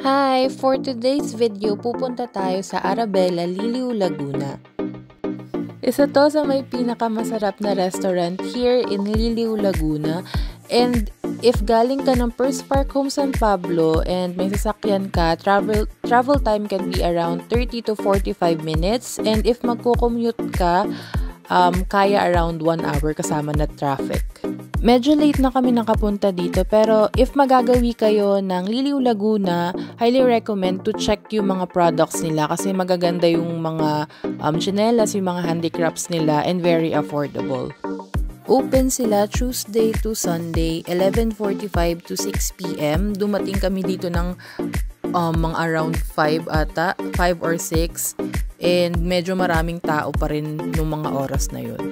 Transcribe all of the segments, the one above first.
Hi! For today's video, pupunta tayo sa Arabella, Liliw, Laguna. Isa to sa may pinakamasarap na restaurant here in Liliw, Laguna. And if galing ka ng First Park Home San Pablo and may sasakyan ka, travel time can be around 30 to 45 minutes. And if magko-commute ka, kaya around 1 hour kasama na traffic. Medyo late na kami nakapunta dito, pero if magagawi kayo ng Liliw, Laguna, highly recommend to check yung mga products nila kasi magaganda yung mga tsinelas, yung mga handicrafts nila, and very affordable. Open sila Tuesday to Sunday, 11:45 to 6 p.m. Dumating kami dito ng mga around 5 ata, 5 or 6. And medyo maraming tao pa rin nung mga oras na yun.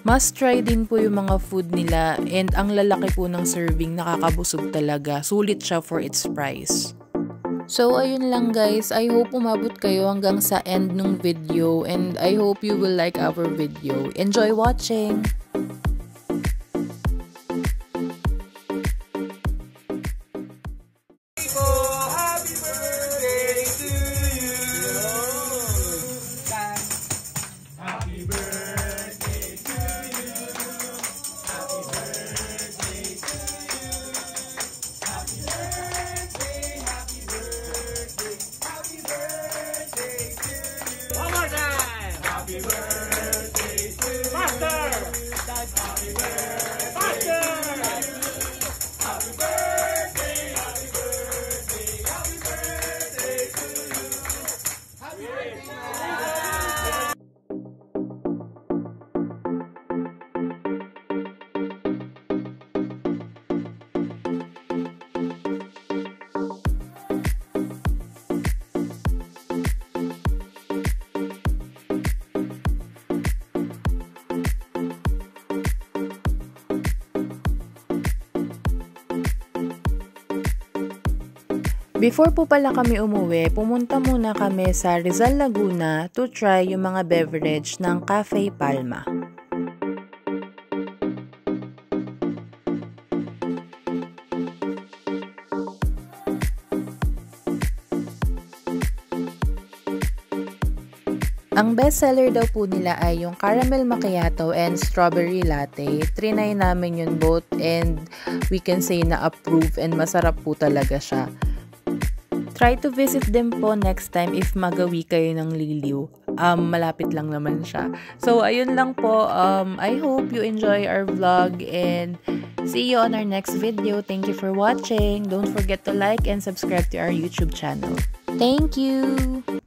Must try din po yung mga food nila, and ang lalaki po ng serving, nakakabusog talaga. Sulit siya for its price. So ayun lang guys, I hope umabot kayo hanggang sa end ng video, and I hope you will like our video. Enjoy watching! Before po pala kami umuwi, pumunta muna kami sa Rizal, Laguna to try yung mga beverage ng Cafe Palma. Ang best seller daw po nila ay yung caramel macchiato and strawberry latte. Trinay namin yun both, and we can say na approve, and masarap po talaga siya. Try to visit them po next time if magawi kayo ng Liliw. Malapit lang naman siya. So, ayun lang po. I hope you enjoy our vlog, and see you on our next video. Thank you for watching. Don't forget to like and subscribe to our YouTube channel. Thank you!